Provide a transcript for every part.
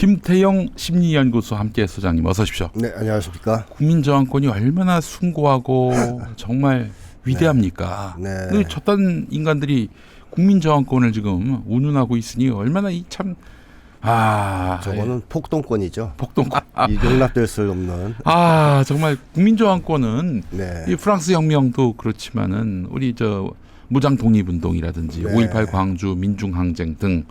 김태영 심리연구소 함께 소장님 어서 오십시오. 네, 안녕하십니까. 국민저항권이 얼마나 숭고하고 정말 위대합니까? 네. 저딴 인간들이 국민저항권을 지금 운운하고 있으니 얼마나 저거는 폭동권이죠. 폭동권. 용납될 수 없는. 정말 국민저항권은 네. 이 프랑스 혁명도 그렇지만은 우리 무장 독립운동이라든지 네. 5.18 광주 민중항쟁 등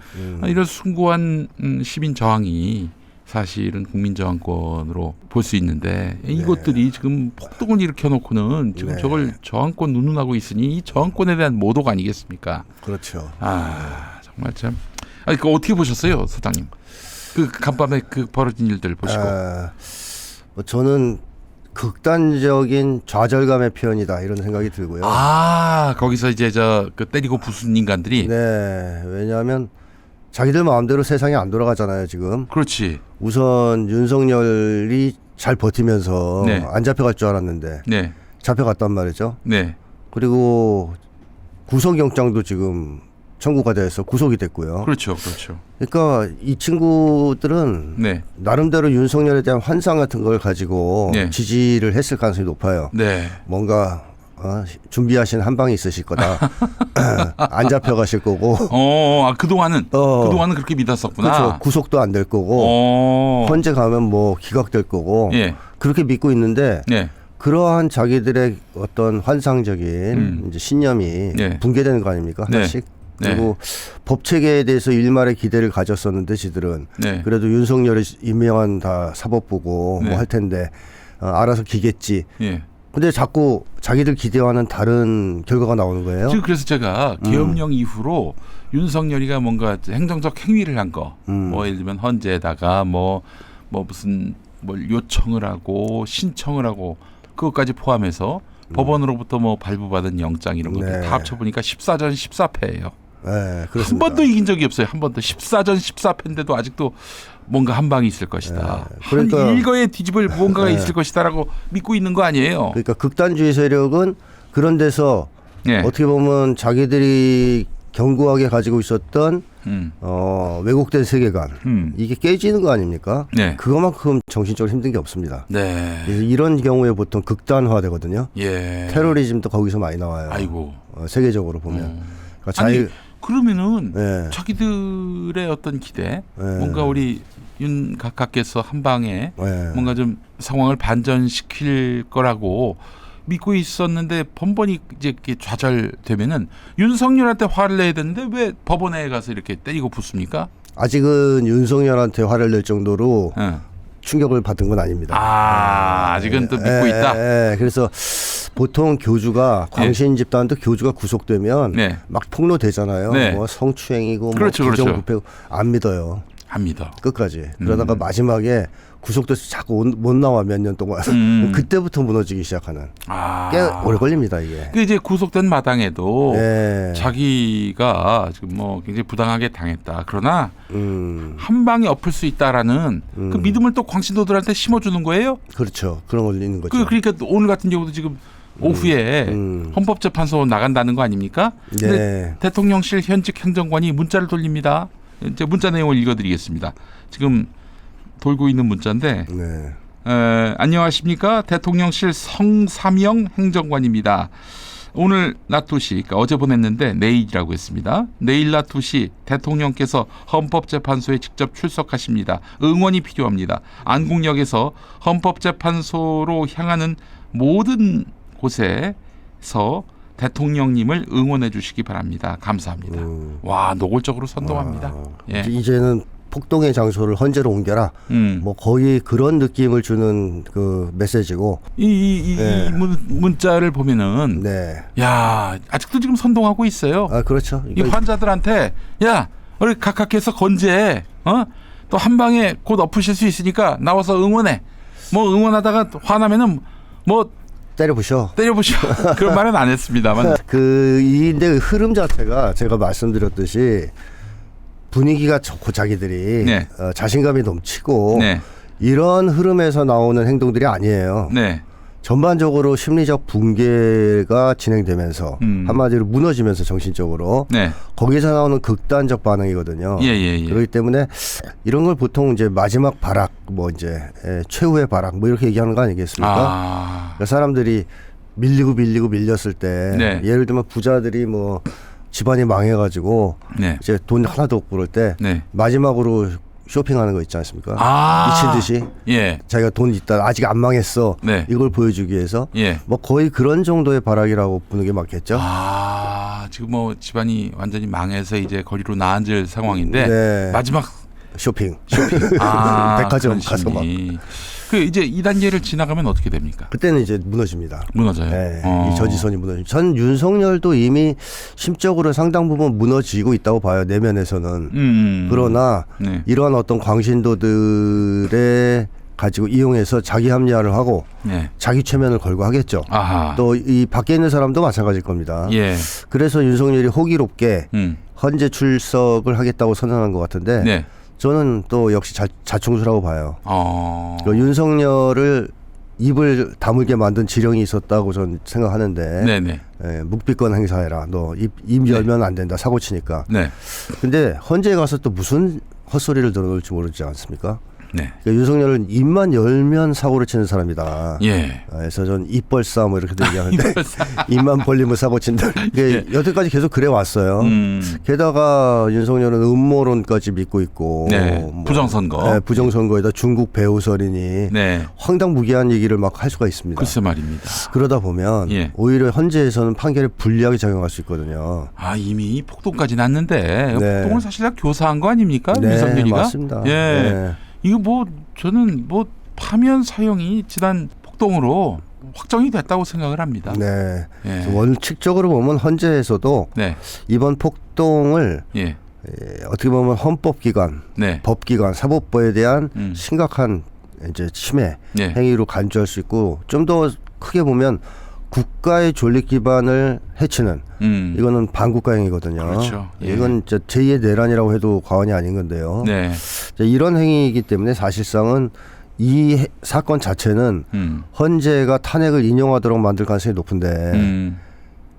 이런 숭고한 시민 저항이 사실은 국민저항권으로 볼 수 있는데 이것들이 지금 폭동을 일으켜놓고는 지금 네. 저걸 저항권 운운하고 있으니 이 저항권에 대한 모독 아니겠습니까? 그렇죠. 정말 참. 그거 어떻게 보셨어요, 소장님? 그 간밤에 그 벌어진 일들 보시고. 저는 극단적인 좌절감의 표현이다 이런 생각이 들고요. 거기서 이제 그 때리고 부순 인간들이. 네, 왜냐하면 자기들 마음대로 세상이 안 돌아가잖아요 지금. 그렇지. 우선 윤석열이 잘 버티면서 네. 안 잡혀갈 줄 알았는데 네. 잡혀갔단 말이죠. 네. 그리고 구속영장도 지금 청구가 돼서 구속이 됐고요. 그렇죠, 그렇죠. 그러니까 이 친구들은 네. 나름대로 윤석열에 대한 환상 같은 걸 가지고 네. 지지를 했을 가능성이 높아요. 네. 뭔가 준비하신 한 방이 있으실 거다. 안 잡혀가실 거고. 그동안은 그렇게 믿었었구나. 그렇죠. 구속도 안 될 거고. 헌재 가면 뭐 기각될 거고. 예. 그렇게 믿고 있는데 네. 그러한 자기들의 어떤 환상적인 이제 신념이 네. 붕괴되는 거 아닙니까? 네. 하나씩. 그리고 법 체계에 대해서 일말의 기대를 가졌었는데 지들은 네. 그래도 윤석열이 임명한 다 사법부고 네. 뭐 할 텐데 알아서 기겠지. 예. 근데 자꾸 자기들 기대와는 다른 결과가 나오는 거예요. 지금 그래서 제가 계엄령 이후로 윤석열이가 뭔가 행정적 행위를 한 거, 뭐 예를 들면 헌재에다가 뭐 무슨 뭘 요청을 하고 신청을 하고 그것까지 포함해서 법원으로부터 뭐 발부받은 영장 이런 것들 네. 다 합쳐보니까 14전 14패예요. 네, 그렇습니다. 한 번도 이긴 적이 없어요. 한 번도 14전 14패인데도 아직도 뭔가 한 방이 있을 것이다. 그러니까, 한 일거에 뒤집을 무언가가 있을 것이다라고 믿고 있는 거 아니에요. 그러니까 극단주의 세력은 그런 데서 어떻게 보면 자기들이 견고하게 가지고 있었던 왜곡된 세계관 이게 깨지는 거 아닙니까? 네. 그거만큼 정신적으로 힘든 게 없습니다. 네. 그래서 이런 경우에 보통 극단화되거든요. 예. 테러리즘도 거기서 많이 나와요. 아이고. 세계적으로 보면. 그러니까 아니 그러면은 네. 자기들의 어떤 기대, 네. 뭔가 우리 윤 각하께서 한 방에 네. 뭔가 좀 상황을 반전시킬 거라고 믿고 있었는데 번번이 이제 이렇게 좌절되면은 윤석열한테 화를 내야 되는데 왜 법원에 가서 이렇게 때리고 붙습니까? 아직은 윤석열한테 화를 낼 정도로 충격을 받은 건 아닙니다. 아직은 또 믿고 있다. 그래서 보통 교주가 광신 집단도 교주가 구속되면 네. 막 폭로되잖아요. 네. 뭐 성추행이고 그렇죠, 뭐 그렇죠. 부정부패고 안 믿어요. 안 믿어. 끝까지. 그러다가 마지막에 구속돼서 자꾸 못 나와 몇 년 동안 그때부터 무너지기 시작하는. 꽤 오래 걸립니다 이게. 그 이제 구속된 마당에도 네. 자기가 지금 뭐 굉장히 부당하게 당했다. 그러나 한 방에 엎을 수 있다라는 그 믿음을 또 광신도들한테 심어주는 거예요. 그렇죠. 그런 걸 있는 거죠. 그러니까 오늘 같은 경우도 지금 오후에 헌법재판소 나간다는 거 아닙니까? 근데 네. 대통령실 현직 행정관이 문자를 돌립니다. 이제 문자 내용을 읽어드리겠습니다. 지금 돌고 있는 문자인데 네. 안녕하십니까? 대통령실 성삼영 행정관입니다. 오늘 낮 2시, 그러니까 어제 보냈는데 내일이라고 했습니다. 내일 낮 2시 대통령께서 헌법재판소에 직접 출석하십니다. 응원이 필요합니다. 안국역에서 헌법재판소로 향하는 모든 곳에서 대통령님을 응원해 주시기 바랍니다. 감사합니다. 와, 노골적으로 선동합니다. 예. 이제는 폭동의 장소를 헌재로 옮겨라. 뭐 거의 그런 느낌을 주는 그 메시지고. 이 네. 문자를 보면은 네. 야, 아직도 지금 선동하고 있어요. 그렇죠. 이 환자들한테 야, 우리 각하께서 건재해. 또 한 방에 곧 엎으실 수 있으니까 나와서 응원해. 뭐 응원하다가 화나면은 뭐 때려부셔. 그런 말은 안 했습니다만. 근데 흐름 자체가 제가 말씀드렸듯이 분위기가 좋고 자기들이 네. 자신감이 넘치고 네. 이런 흐름에서 나오는 행동들이 아니에요. 네. 전반적으로 심리적 붕괴가 진행되면서 한마디로 무너지면서 정신적으로 네. 거기서 나오는 극단적 반응이거든요. 예. 그렇기 때문에 이런 걸 보통 이제 마지막 발악, 뭐 이제 최후의 발악, 뭐 이렇게 얘기하는 거 아니겠습니까? 그러니까 사람들이 밀리고 밀렸을 때 네. 예를 들면 부자들이 뭐 집안이 망해가지고 네. 이제 돈 하나도 없고 그럴 때 네. 마지막으로 쇼핑하는 거 있지 않습니까? 미친 듯이 예. 자기가 돈 있다 아직 안 망했어 네. 이걸 보여주기 위해서 예. 뭐 거의 그런 정도의 발악이라고 보는 게 맞겠죠. 지금 뭐 집안이 완전히 망해서 이제 거리로 나앉을 상황인데 네. 마지막 쇼핑. 백화점 가서 막. 그 이제 2단계를 지나가면 어떻게 됩니까? 그때는 이제 무너집니다. 무너져요. 네, 이 저지선이 무너집니다. 전 윤석열도 이미 심적으로 상당 부분 무너지고 있다고 봐요. 내면에서는. 그러나 네. 이러한 어떤 광신도들의 가지고 이용해서 자기 합리화를 하고 네. 자기 최면을 걸고 하겠죠. 아하. 또 이 밖에 있는 사람도 마찬가지일 겁니다. 예. 그래서 윤석열이 호기롭게 헌재 출석을 하겠다고 선언한 것 같은데 네. 저는 또 역시 자충수라고 봐요. 그 윤석열을 입을 다물게 만든 지령이 있었다고 저는 생각하는데 네네. 묵비권 행사해라. 너 입 열면 안 된다. 사고 치니까. 네. 근데 헌재에 가서 또 무슨 헛소리를 들어놓을지 모르지 않습니까? 네. 그러니까 윤석열은 입만 열면 사고를 치는 사람이다. 예. 그래서 전 입벌싸 뭐 이렇게 얘기하는데 입만 벌리면 사고 친다. 이게 여태까지 계속 그래 왔어요. 게다가 윤석열은 음모론까지 믿고 있고 네. 뭐, 부정선거. 네, 부정선거에다 중국 배후설이니 네. 황당무계한 얘기를 막 할 수가 있습니다. 글쎄 말입니다. 그러다 보면 예. 오히려 헌재에서는 판결에 불리하게 작용할 수 있거든요. 이미 폭동까지 났는데 네. 폭동을 사실 다 교사한 거 아닙니까? 네, 윤석열이가? 맞습니다. 예. 네. 이거 뭐 저는 뭐 파면 사형이 지난 폭동으로 확정이 됐다고 생각을 합니다. 네. 예. 원칙적으로 보면 헌재에서도 네. 이번 폭동을 예. 어떻게 보면 헌법기관, 네. 법기관, 사법부에 대한 심각한 이제 침해 예. 행위로 간주할 수 있고 좀 더 크게 보면 국가의 존립 기반을 해치는 이거는 반국가 행위거든요. 그렇죠. 예. 이건 이제 제2의 내란이라고 해도 과언이 아닌 건데요. 네. 이런 행위이기 때문에 사실상은 이 사건 자체는 헌재가 탄핵을 인용하도록 만들 가능성이 높은데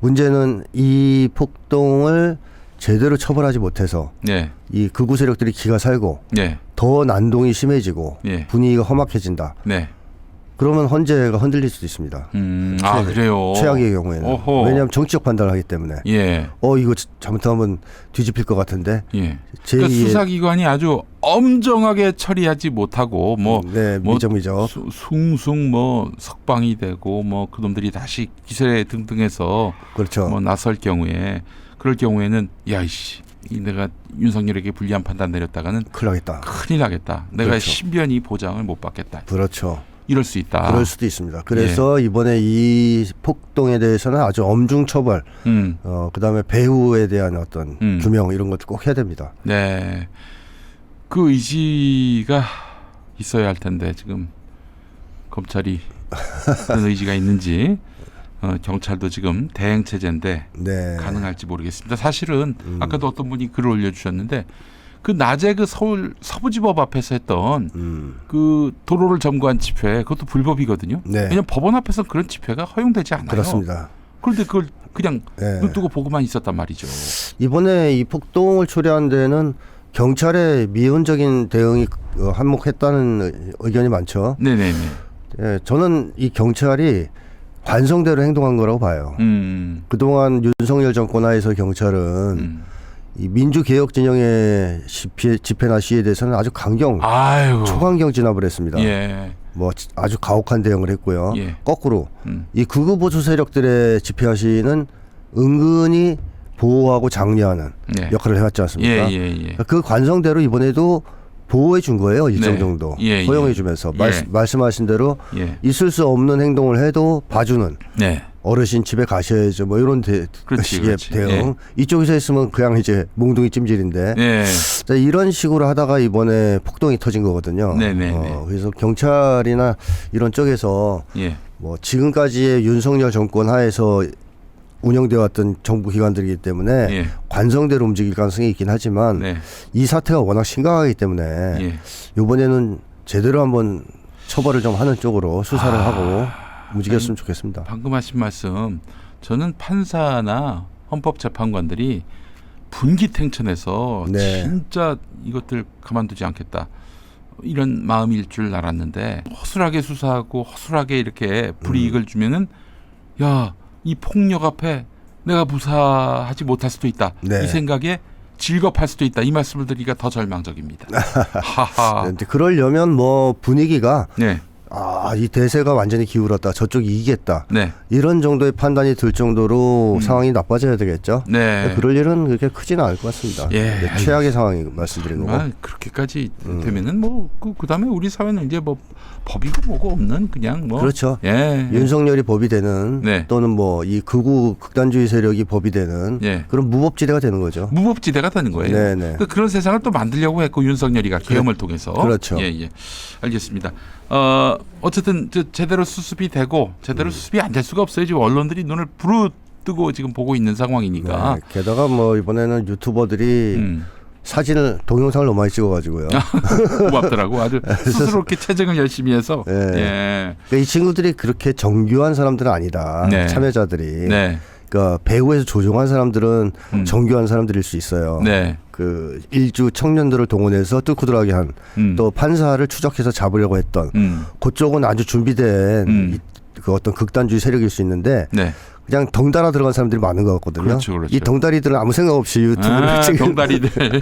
문제는 이 폭동을 제대로 처벌하지 못해서 네. 이 극우 세력들이 기가 살고 네. 더 난동이 심해지고 예. 분위기가 험악해진다. 네. 그러면 헌재가 흔들릴 수도 있습니다. 그래요. 최악의 경우에는. 오호. 왜냐하면 정치적 판단을 하기 때문에. 예. 이거 잘못하면 뒤집힐 것 같은데. 예. 그러니까 수사기관이 아주 엄정하게 처리하지 못하고 네, 미적. 숭숭 석방이 되고 그놈들이 다시 기소에 등등해서 그렇죠. 나설 경우에 그럴 경우에는 야이씨. 내가 윤석열에게 불리한 판단 내렸다가는 큰일 나겠다. 내가 그렇죠. 신변이 보장을 못 받겠다. 그렇죠. 이럴 수 있다. 그럴 수도 있습니다. 그래서 이번에 이 폭동에 대해서는 아주 엄중 처벌, 그다음에 배후에 대한 어떤 규명 이런 것도 꼭 해야 됩니다. 네, 그 의지가 있어야 할 텐데 지금 검찰이 그런 의지가 있는지 경찰도 지금 대행 체제인데 네. 가능할지 모르겠습니다. 사실은 아까도 어떤 분이 글을 올려주셨는데. 그 낮에 그 서울 서부지법 앞에서 했던 그 도로를 점거한 집회 그것도 불법이거든요. 네. 왜냐하면 법원 앞에서 그런 집회가 허용되지 않아요. 그렇습니다. 그런데 그걸 그냥 네. 눈 뜨고 보고만 있었단 말이죠. 이번에 이 폭동을 초래한 데는 경찰의 미온적인 대응이 한몫했다는 의견이 많죠. 네네네. 예, 저는 이 경찰이 관성대로 행동한 거라고 봐요. 그동안 윤석열 정권 하에서 경찰은 이 민주개혁 진영의 집회나 시위에 대해서는 아주 초강경 진압을 했습니다. 예. 아주 가혹한 대응을 했고요. 예. 거꾸로 이 극우 보수 세력들의 집회와 시위는 은근히 보호하고 장려하는 역할을 해왔지 않습니까? 그 관성대로 이번에도 보호해 준 거예요. 일정 정도 허용해 주면서 말씀하신 대로 있을 수 없는 행동을 해도 봐주는 어르신 집에 가셔야죠. 이런 식의 대응. 이쪽에서 했으면 그냥 이제 몽둥이 찜질인데 자, 이런 식으로 하다가 이번에 폭동이 터진 거거든요. 그래서 경찰이나 이런 쪽에서 지금까지의 윤석열 정권 하에서 운영되어 왔던 정부 기관들이기 때문에 관성대로 움직일 가능성이 있긴 하지만 이 사태가 워낙 심각하기 때문에 이번에는 제대로 한번 처벌을 좀 하는 쪽으로 수사를 하고 움직였으면 좋겠습니다. 방금 하신 말씀, 저는 판사나 헌법재판관들이 분기탱천해서 네. 진짜 이것들 가만두지 않겠다 이런 마음일 줄 알았는데, 허술하게 수사하고 허술하게 이렇게 불이익을 주면은 야, 이 폭력 앞에 내가 무사하지 못할 수도 있다. 네. 이 생각에 질겁할 수도 있다. 이 말씀을 드리기가 더 절망적입니다. 하하. 근데 그러려면 뭐 분위기가 네. 이 대세가 완전히 기울었다. 저쪽이 이기겠다. 네. 이런 정도의 판단이 들 정도로 상황이 나빠져야 되겠죠. 네. 그럴 일은 그렇게 크지는 않을 것 같습니다. 예. 네, 최악의 상황이 말씀드린 거고. 그렇게까지 되면은 뭐 그다음에 우리 사회는 이제 뭐 법이고 뭐고 없는 그냥 뭐 그렇죠. 예. 윤석열이 법이 되는 네. 또는 뭐 이 극우 극단주의 세력이 법이 되는 예. 그런 무법지대가 되는 거죠. 무법지대가 되는 거예요. 네네. 그런 세상을 또 만들려고 했고 윤석열이가 계엄을 통해서. 그렇죠. 예. 알겠습니다. 어쨌든 제대로 수습이 되고 제대로 수습이 안 될 수가 없어요. 지금 언론들이 눈을 부릅뜨고 지금 보고 있는 상황이니까. 네. 게다가 뭐 이번에는 유튜버들이 사진을 동영상을 너무 많이 찍어가지고요. 고맙더라고. 아주 스스로 이렇게 체증을 열심히 해서. 네. 예. 그러니까 이 친구들이 그렇게 정교한 사람들은 아니다. 네. 참여자들이. 네. 그러니까 배후에서 조종한 사람들은 정교한 사람들일 수 있어요. 네. 그 일주 청년들을 동원해서 뚫고 들어가게 한 또 판사를 추적해서 잡으려고 했던 그쪽은 아주 준비된 그 어떤 극단주의 세력일 수 있는데 네. 그냥 덩달아 들어간 사람들이 많은 것 같거든요. 그렇죠. 이 덩다리들은 아무 생각 없이 유튜브를 찍은 덩다리들,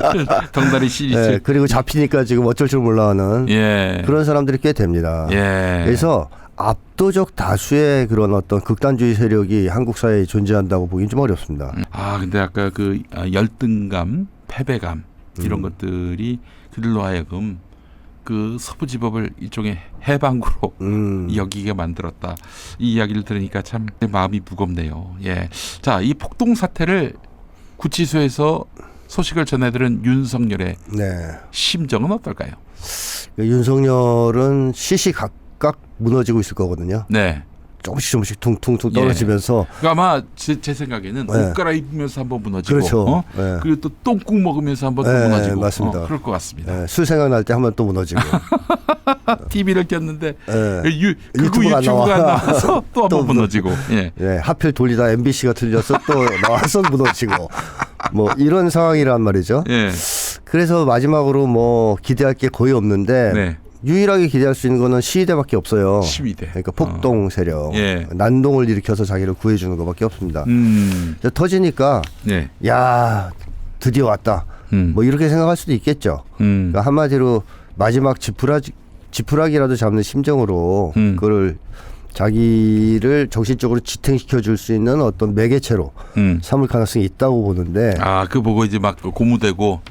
덩다리 시리즈. 네, 그리고 잡히니까 지금 어쩔 줄 몰라하는 예. 그런 사람들이 꽤 됩니다. 예. 그래서 압도적 다수의 그런 어떤 극단주의 세력이 한국 사회에 존재한다고 보기는 좀 어렵습니다. 근데 아까 그 열등감, 패배감 이런 것들이 그들로 하여금 그 서부지법을 일종의 해방구로 여기게 만들었다. 이 이야기를 들으니까 참 마음이 무겁네요. 예. 자, 이 폭동 사태를 구치소에서 소식을 전해들은 윤석열의 심정은 어떨까요? 윤석열은 시시각각 무너지고 있을 거거든요. 네. 조금씩 퉁퉁퉁 떨어지면서. 그러니까 아마 제 생각에는 옷 갈아입으면서 한번 무너지고, 그렇죠. 그리고 또 똥국 먹으면서 한번 또 무너지고, 맞습니다. 그럴 것 같습니다. 술 생각날 때 한번 또 무너지고. TV를 켰는데 유튜브가 안 나와서 또 한번 무너지고. 하필 돌리다 MBC가 틀려서 또 나와서 무너지고. 뭐 이런 상황이란 말이죠. 그래서 마지막으로 뭐 기대할 게 거의 없는데. 유일하게 기대할 수 있는 거는 시위대밖에 없어요. 시위대. 그러니까 폭동 세력. 난동을 일으켜서 자기를 구해주는 것밖에 없습니다. 터지니까 야 드디어 왔다. 뭐 이렇게 생각할 수도 있겠죠. 그러니까 한마디로 마지막 지푸라기라도 잡는 심정으로 그걸 자기를 정신적으로 지탱시켜 줄 수 있는 어떤 매개체로 삼을 가능성이 있다고 보는데. 그 보고 이제 막 고무되고.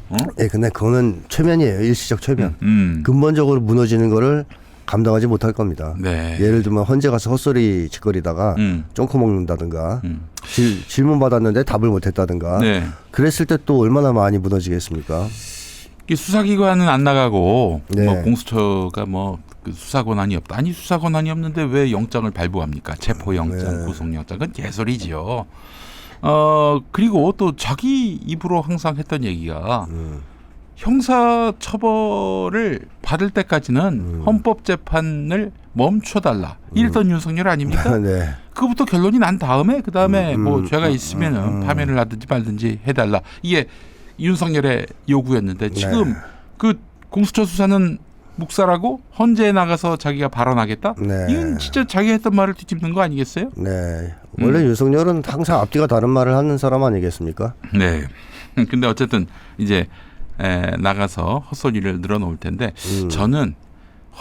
근데 그거는 최면이에요. 일시적 최면. 근본적으로 무너지는 거를 감당하지 못할 겁니다. 예를 들면 헌재 가서 헛소리 짓거리다가 쫑코 먹는다든가 질문 받았는데 답을 못했다든가 그랬을 때 또 얼마나 많이 무너지겠습니까? 수사기관은 안 나가고 뭐 공수처가 그 수사 권한이 없다. 아니 수사 권한이 없는데 왜 영장을 발부합니까? 체포영장, 구속영장. 그건 개소리지요. 그리고 또 자기 입으로 항상 했던 얘기가 형사 처벌을 받을 때까지는 헌법재판을 멈춰달라. 이랬던 윤석열 아닙니까? 그것부터 결론이 난 다음에 그다음에 뭐 죄가 있으면 파면을 하든지 말든지 해달라. 이게 윤석열의 요구였는데 지금 그 공수처 수사는 묵살하고 헌재에 나가서 자기가 발언하겠다? 이건 진짜 자기가 했던 말을 뒤집는 거 아니겠어요? 원래 윤석열은 항상 앞뒤가 다른 말을 하는 사람 아니겠습니까? 근데 어쨌든 이제 나가서 헛소리를 늘어놓을 텐데 저는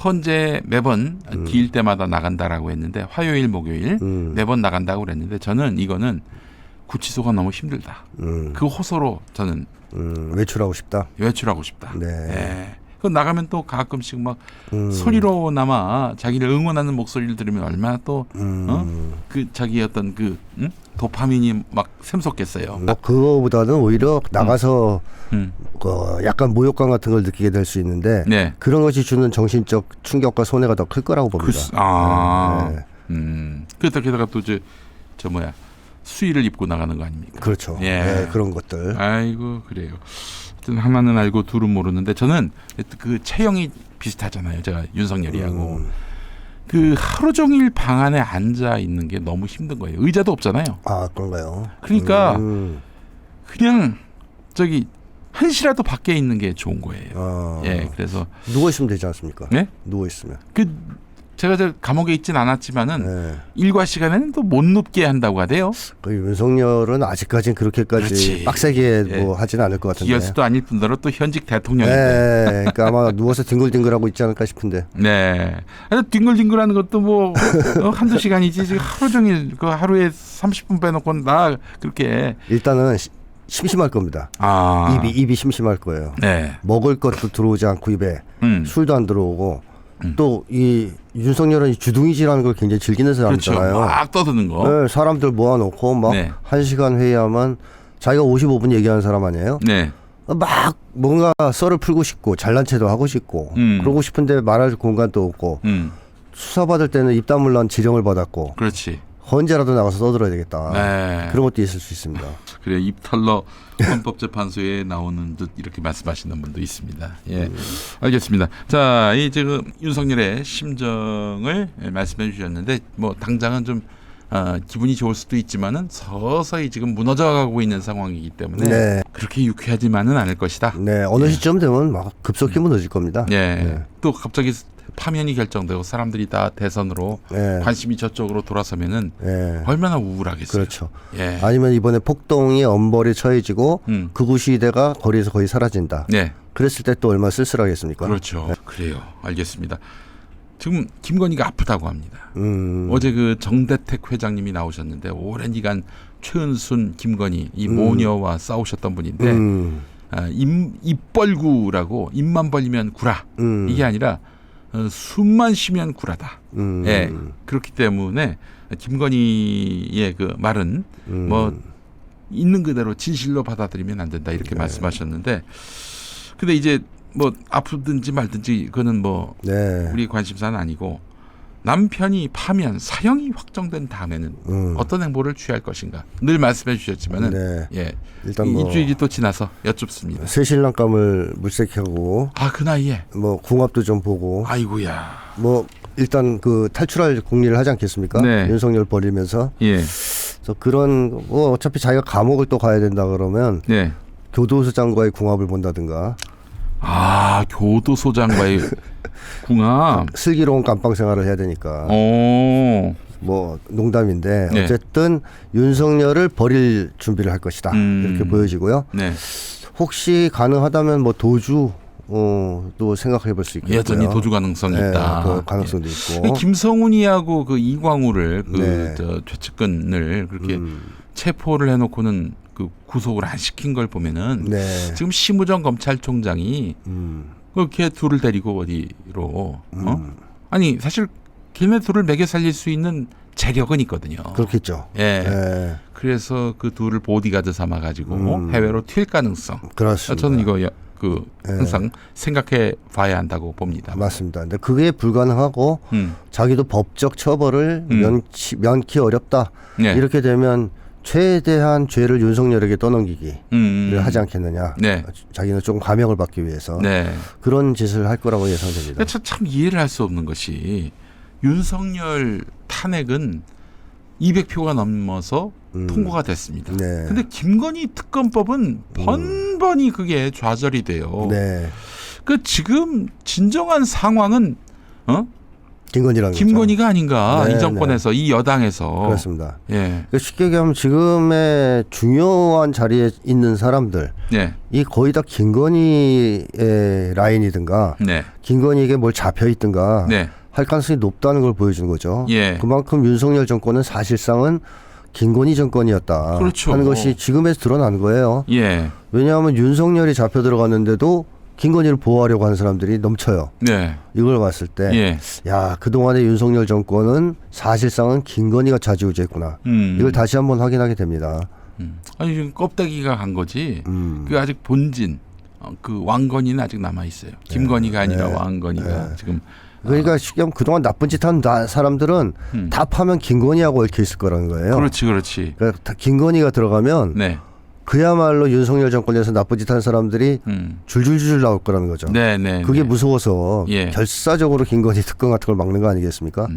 헌재 매번 기일 때마다 나간다라고 했는데 화요일, 목요일 매번 나간다고 그랬는데 저는 이거는 구치소가 너무 힘들다. 그 호소로 저는 외출하고 싶다. 그 나가면 또 가끔씩 막 소리로나마 자기를 응원하는 목소리를 들으면 얼마나 또 그 자기 어떤 그 도파민이 막 샘솟겠어요. 그거보다는 오히려 나가서 약간 모욕감 같은 걸 느끼게 될 수 있는데 그런 것이 주는 정신적 충격과 손해가 더 클 거라고 봅니다. 게다가 또 저 뭐야 수의를 입고 나가는 거 아닙니까? 그렇죠. 그런 것들. 아이고 그래요. 하나는 알고 둘은 모르는데 저는 그 체형이 비슷하잖아요. 제가 윤석열이하고 그 하루 종일 방 안에 앉아 있는 게 너무 힘든 거예요. 의자도 없잖아요. 아, 그런가요? 그러니까 그냥 저기 한시라도 밖에 있는 게 좋은 거예요. 예, 그래서 누워 있으면 되지 않습니까? 네? 누워 있으면. 제가 저 감옥에 있진 않았지만은 일과 시간에는 또 못 눕게 한다고 하대요. 그 윤석열은 아직까지는 그렇게까지 그렇지. 빡세게 뭐 하지는 않을 것 같은데. 기여수도 아닐 뿐더러 또 현직 대통령인데. 네, 그러니까 아마 누워서 뒹굴뒹굴하고 있지 않을까 싶은데. 네. 뒹굴뒹굴하는 것도 뭐 한두 시간이지 지금 하루 종일 그 하루에 30분 빼놓고 나 그렇게 일단은 심심할 겁니다. 입이 심심할 거예요. 네. 먹을 것도 들어오지 않고 입에 술도 안 들어오고 또 이 윤석열은 주둥이질하는 걸 굉장히 즐기는 사람이잖아요. 그렇죠. 막 떠드는 거. 네, 사람들 모아놓고 막 1시간 회의하면 자기가 55분 얘기하는 사람 아니에요? 네. 막 뭔가 썰을 풀고 싶고 잘난 체도 하고 싶고 그러고 싶은데 말할 공간도 없고 수사받을 때는 입 다물란 지령을 받았고 그렇지. 언제라도 나가서 떠들어야 되겠다. 네. 그런 것도 있을 수 있습니다. 그래 입털러 헌법재판소에 나오는 듯 이렇게 말씀하시는 분도 있습니다. 예, 알겠습니다. 자, 이 지금 윤석열의 심정을 말씀해 주셨는데 뭐 당장은 좀 기분이 좋을 수도 있지만은 서서히 지금 무너져가고 있는 상황이기 때문에 그렇게 유쾌하지만은 않을 것이다. 네, 어느 시점 되면 막 급속히 무너질 겁니다. 네. 또 갑자기 파면이 결정되고 사람들이 다 대선으로 관심이 저쪽으로 돌아서면은 얼마나 우울하겠어요. 그렇죠. 아니면 이번에 폭동이 엄벌에 처해지고 극우 시대가 거리에서 거의 사라진다. 그랬을 때 또 얼마나 쓸쓸하겠습니까? 그렇죠. 그래요. 알겠습니다. 지금 김건희가 아프다고 합니다. 어제 그 정대택 회장님이 나오셨는데 오랜 기간 최은순, 김건희 이 모녀와 싸우셨던 분인데 입벌구라고 입만 벌리면 구라 이게 아니라 숨만 쉬면 구라다. 예, 그렇기 때문에 김건희의 그 말은 뭐 있는 그대로 진실로 받아들이면 안 된다 이렇게 말씀하셨는데, 근데 이제 뭐 아프든지 말든지 그거는 뭐 우리 관심사는 아니고 남편이 파면 사형이 확정된 다음에는 어떤 행보를 취할 것인가 늘 말씀해 주셨지만은 일단 뭐 일주일이 또 지나서 여쭙습니다. 새신랑감을 물색하고 그 나이에 뭐 궁합도 좀 보고 아이고야 뭐 일단 그 탈출할 공리를 하지 않겠습니까? 윤석열 버리면서 그래서 그런 뭐 어차피 자기가 감옥을 또 가야 된다 그러면 교도소장과의 궁합을 본다든가. 교도소장과의 궁합. 슬기로운 감방 생활을 해야 되니까. 뭐 농담인데 어쨌든 윤석열을 버릴 준비를 할 것이다. 이렇게 보여지고요. 혹시 가능하다면 뭐 도주 또 생각해 볼 수 있겠고요. 여전히 도주 가능성이 있다. 그 가능성도 있고. 김성훈이하고 그 이광우를 저 최측근을 그렇게 체포를 해놓고는 그 구속을 안 시킨 걸 보면은 지금 심우정 검찰총장이 걔 둘을 데리고 어디로 아니 사실 걔네 둘을 매겨 살릴 수 있는 재력은 있거든요. 그렇겠죠. 그래서 그 둘을 보디가드 삼아 가지고 해외로 튈 가능성. 그렇습니다. 저는 이거 항상 생각해 봐야 한다고 봅니다. 맞습니다. 근데 그게 불가능하고 자기도 법적 처벌을 면키 어렵다. 이렇게 되면 최대한 죄를 윤석열에게 떠넘기기를 하지 않겠느냐. 자기는 조금 감형을 받기 위해서 그런 짓을 할 거라고 예상됩니다. 참 이해를 할 수 없는 것이 윤석열 탄핵은 200표가 넘어서 통과가 됐습니다. 그런데 김건희 특검법은 번번이 그게 좌절이 돼요. 그 지금 진정한 상황은 김건희가 아닌가 이 정권에서 이 여당에서. 그렇습니다. 쉽게 얘기하면 지금의 중요한 자리에 있는 사람들 이 거의 다 김건희의 라인이든가 김건희에게 뭘 잡혀 있든가 할 가능성이 높다는 걸 보여주는 거죠. 그만큼 윤석열 정권은 사실상은 김건희 정권이었다 하는 것이 지금에서 드러난 거예요. 왜냐하면 윤석열이 잡혀 들어갔는데도 김건희를 보호하려고 하는 사람들이 넘쳐요. 이걸 봤을 때, 그동안의 윤석열 정권은 사실상은 김건희가 좌지우지했구나. 이걸 다시 한번 확인하게 됩니다. 아니 지금 껍데기가 간 거지. 그 아직 본진, 그 왕건이는 아직 남아 있어요. 김건희가 아니라 왕건이가 지금. 그러니까 쉽게 하면 그동안 나쁜 짓 한 사람들은 다 파면 김건희하고 얽혀 있을 거라는 거예요. 그렇지. 그러니까 김건희가 들어가면 그야말로 윤석열 정권에서 나쁜 짓 한 사람들이 줄줄줄 나올 거라는 거죠. 네, 네. 그게 무서워서 예. 결사적으로 김건희 특검 같은 걸 막는 거 아니겠습니까?